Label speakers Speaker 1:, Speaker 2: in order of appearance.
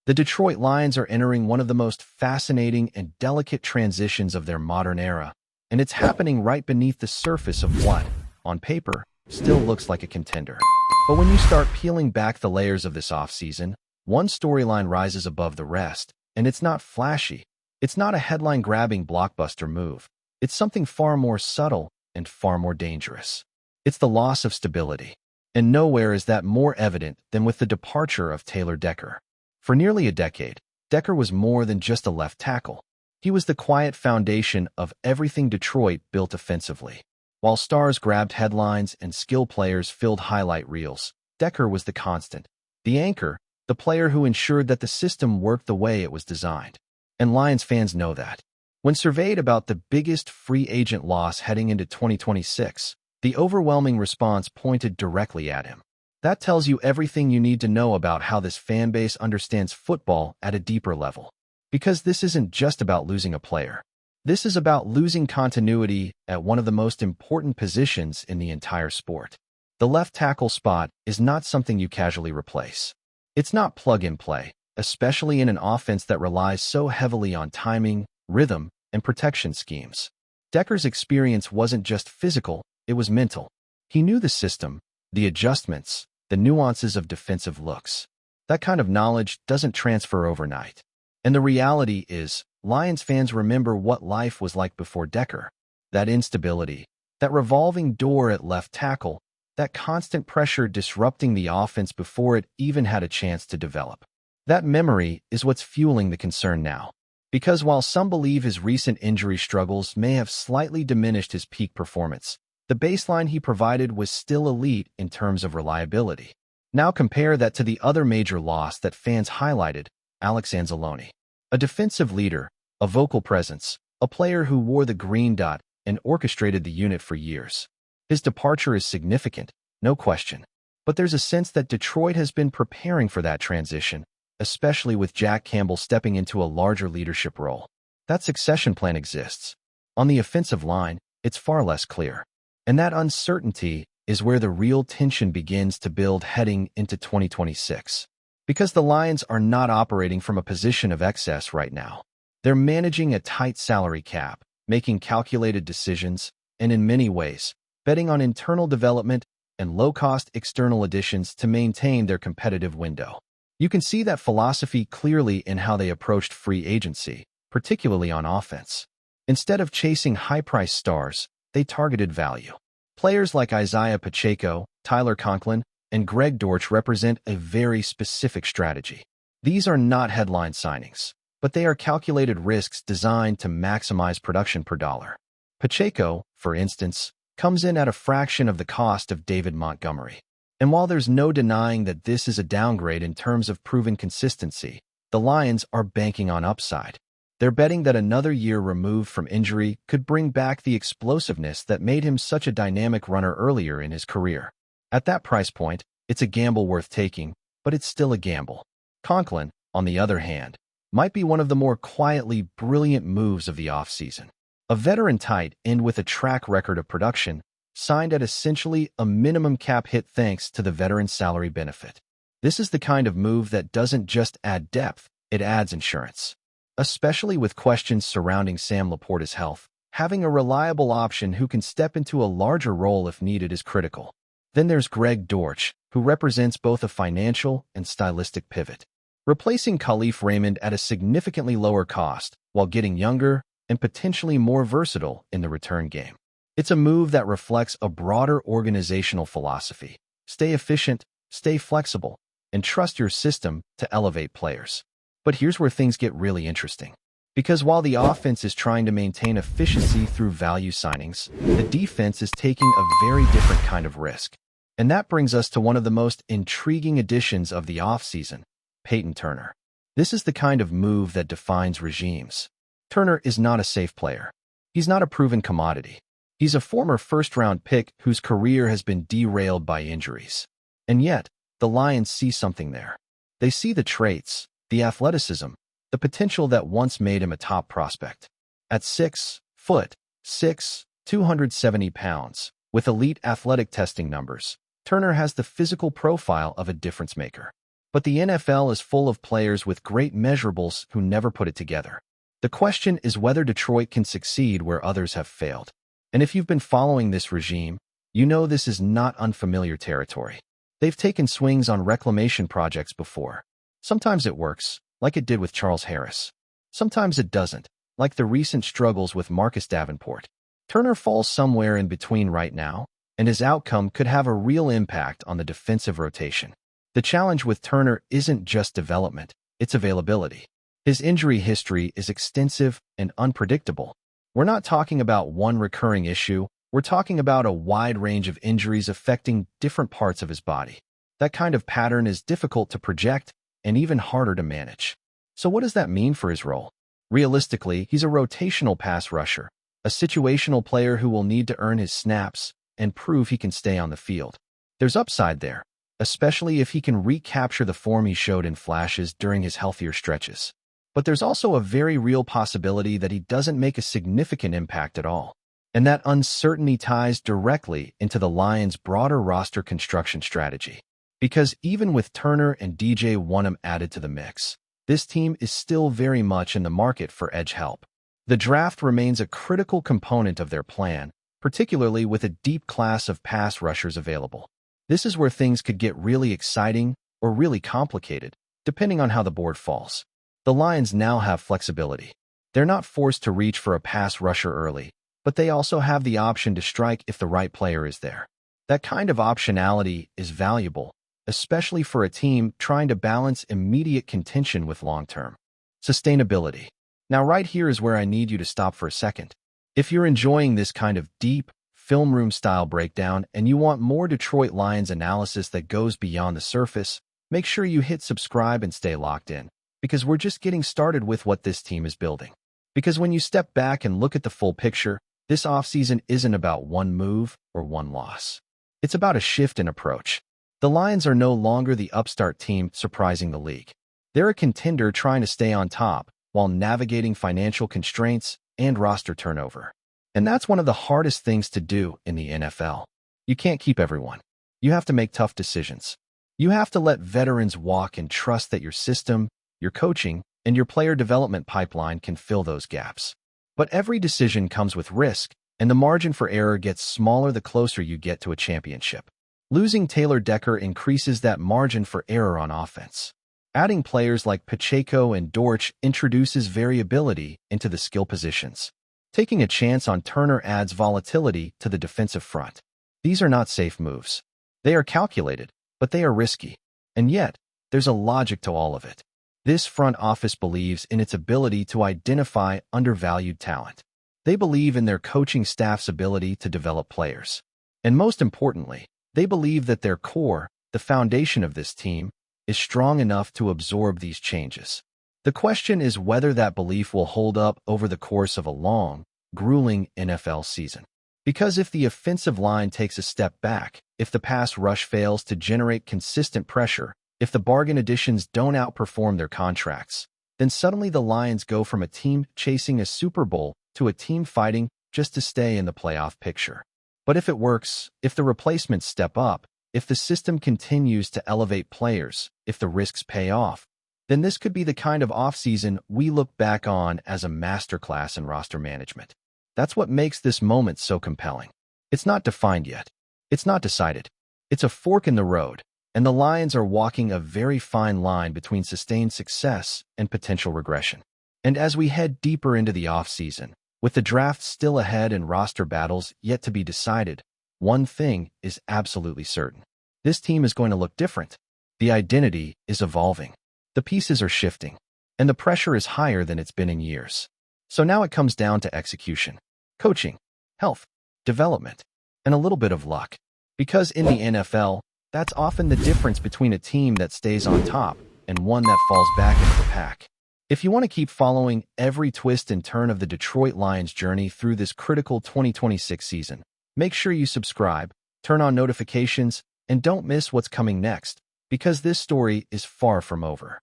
Speaker 1: The Detroit Lions are entering one of the most fascinating and delicate transitions of their modern era, and it's happening right beneath the surface of what, on paper, still looks like a contender. But when you start peeling back the layers of this offseason, one storyline rises above the rest, and it's not flashy. It's not a headline-grabbing blockbuster move. It's something far more subtle and far more dangerous. It's the loss of stability. And nowhere is that more evident than with the departure of Taylor Decker. For nearly a decade, Decker was more than just a left tackle. He was the quiet foundation of everything Detroit built offensively. While stars grabbed headlines and skill players filled highlight reels, Decker was the constant, the anchor, the player who ensured that the system worked the way it was designed. And Lions fans know that. When surveyed about the biggest free agent loss heading into 2026, the overwhelming response pointed directly at him. That tells you everything you need to know about how this fanbase understands football at a deeper level. Because this isn't just about losing a player. This is about losing continuity at one of the most important positions in the entire sport. The left tackle spot is not something you casually replace. It's not plug-and-play, especially in an offense that relies so heavily on timing, rhythm, and protection schemes. Decker's experience wasn't just physical, it was mental. He knew the system, the adjustments, the nuances of defensive looks. That kind of knowledge doesn't transfer overnight. And the reality is, Lions fans remember what life was like before Decker. That instability, that revolving door at left tackle, that constant pressure disrupting the offense before it even had a chance to develop. That memory is what's fueling the concern now. Because while some believe his recent injury struggles may have slightly diminished his peak performance, the baseline he provided was still elite in terms of reliability. Now compare that to the other major loss that fans highlighted, Alex Anzalone. A defensive leader, a vocal presence, a player who wore the green dot and orchestrated the unit for years. His departure is significant, no question. But there's a sense that Detroit has been preparing for that transition, especially with Jack Campbell stepping into a larger leadership role. That succession plan exists. On the offensive line, it's far less clear. And that uncertainty is where the real tension begins to build heading into 2026. Because the Lions are not operating from a position of excess right now. They're managing a tight salary cap, making calculated decisions, and in many ways, betting on internal development and low-cost external additions to maintain their competitive window. You can see that philosophy clearly in how they approached free agency, particularly on offense. Instead of chasing high-priced stars, they targeted value. Players like Isaiah Pacheco, Tyler Conklin, and Greg Dortch represent a very specific strategy. These are not headline signings, but they are calculated risks designed to maximize production per dollar. Pacheco, for instance, comes in at a fraction of the cost of David Montgomery. And while there's no denying that this is a downgrade in terms of proven consistency, the Lions are banking on upside. They're betting that another year removed from injury could bring back the explosiveness that made him such a dynamic runner earlier in his career. At that price point, it's a gamble worth taking, but it's still a gamble. Conklin, on the other hand, might be one of the more quietly brilliant moves of the offseason. A veteran tight end with a track record of production, signed at essentially a minimum cap hit thanks to the veteran salary benefit. This is the kind of move that doesn't just add depth, it adds insurance. Especially with questions surrounding Sam Laporta's health, having a reliable option who can step into a larger role if needed is critical. Then there's Greg Dortch, who represents both a financial and stylistic pivot. Replacing Khalif Raymond at a significantly lower cost, while getting younger and potentially more versatile in the return game. It's a move that reflects a broader organizational philosophy. Stay efficient, stay flexible, and trust your system to elevate players. But here's where things get really interesting. Because while the offense is trying to maintain efficiency through value signings, the defense is taking a very different kind of risk. And that brings us to one of the most intriguing additions of the offseason, Peyton Turner. This is the kind of move that defines regimes. Turner is not a safe player. He's not a proven commodity. He's a former first-round pick whose career has been derailed by injuries. And yet, the Lions see something there. They see the traits, the athleticism, the potential that once made him a top prospect. At 6'6", 270 pounds, with elite athletic testing numbers, Turner has the physical profile of a difference maker. But the NFL is full of players with great measurables who never put it together. The question is whether Detroit can succeed where others have failed. And if you've been following this regime, you know this is not unfamiliar territory. They've taken swings on reclamation projects before. Sometimes it works, like it did with Charles Harris. Sometimes it doesn't, like the recent struggles with Marcus Davenport. Turner falls somewhere in between right now, and his outcome could have a real impact on the defensive rotation. The challenge with Turner isn't just development, it's availability. His injury history is extensive and unpredictable. We're not talking about one recurring issue, we're talking about a wide range of injuries affecting different parts of his body. That kind of pattern is difficult to project and even harder to manage. So what does that mean for his role? Realistically, he's a rotational pass rusher, a situational player who will need to earn his snaps and prove he can stay on the field. There's upside there, especially if he can recapture the form he showed in flashes during his healthier stretches. But there's also a very real possibility that he doesn't make a significant impact at all. And that uncertainty ties directly into the Lions' broader roster construction strategy. Because even with Turner and DJ Wonnum added to the mix, this team is still very much in the market for edge help. The draft remains a critical component of their plan, particularly with a deep class of pass rushers available. This is where things could get really exciting or really complicated, depending on how the board falls. The Lions now have flexibility. They're not forced to reach for a pass rusher early, but they also have the option to strike if the right player is there. That kind of optionality is valuable, especially for a team trying to balance immediate contention with long-term sustainability. Now, right here is where I need you to stop for a second. If you're enjoying this kind of deep, film room-style breakdown and you want more Detroit Lions analysis that goes beyond the surface, make sure you hit subscribe and stay locked in, because we're just getting started with what this team is building. Because when you step back and look at the full picture, this offseason isn't about one move or one loss. It's about a shift in approach. The Lions are no longer the upstart team surprising the league. They're a contender trying to stay on top while navigating financial constraints and roster turnover. And that's one of the hardest things to do in the NFL. You can't keep everyone. You have to make tough decisions. You have to let veterans walk and trust that your system, your coaching, and your player development pipeline can fill those gaps. But every decision comes with risk, and the margin for error gets smaller the closer you get to a championship. Losing Taylor Decker increases that margin for error on offense. Adding players like Pacheco and Dortch introduces variability into the skill positions. Taking a chance on Turner adds volatility to the defensive front. These are not safe moves. They are calculated, but they are risky. And yet, there's a logic to all of it. This front office believes in its ability to identify undervalued talent. They believe in their coaching staff's ability to develop players. And most importantly, they believe that their core, the foundation of this team, is strong enough to absorb these changes. The question is whether that belief will hold up over the course of a long, grueling NFL season. Because if the offensive line takes a step back, if the pass rush fails to generate consistent pressure, if the bargain additions don't outperform their contracts, then suddenly the Lions go from a team chasing a Super Bowl to a team fighting just to stay in the playoff picture. But if it works, if the replacements step up, if the system continues to elevate players, if the risks pay off, then this could be the kind of offseason we look back on as a masterclass in roster management. That's what makes this moment so compelling. It's not defined yet. It's not decided. It's a fork in the road, and the Lions are walking a very fine line between sustained success and potential regression. And as we head deeper into the offseason, with the draft still ahead and roster battles yet to be decided, one thing is absolutely certain. This team is going to look different. The identity is evolving. The pieces are shifting, and the pressure is higher than it's been in years. So now it comes down to execution, coaching, health, development, and a little bit of luck. Because in the NFL, that's often the difference between a team that stays on top and one that falls back into the pack. If you want to keep following every twist and turn of the Detroit Lions' journey through this critical 2026 season, make sure you subscribe, turn on notifications, and don't miss what's coming next, because this story is far from over.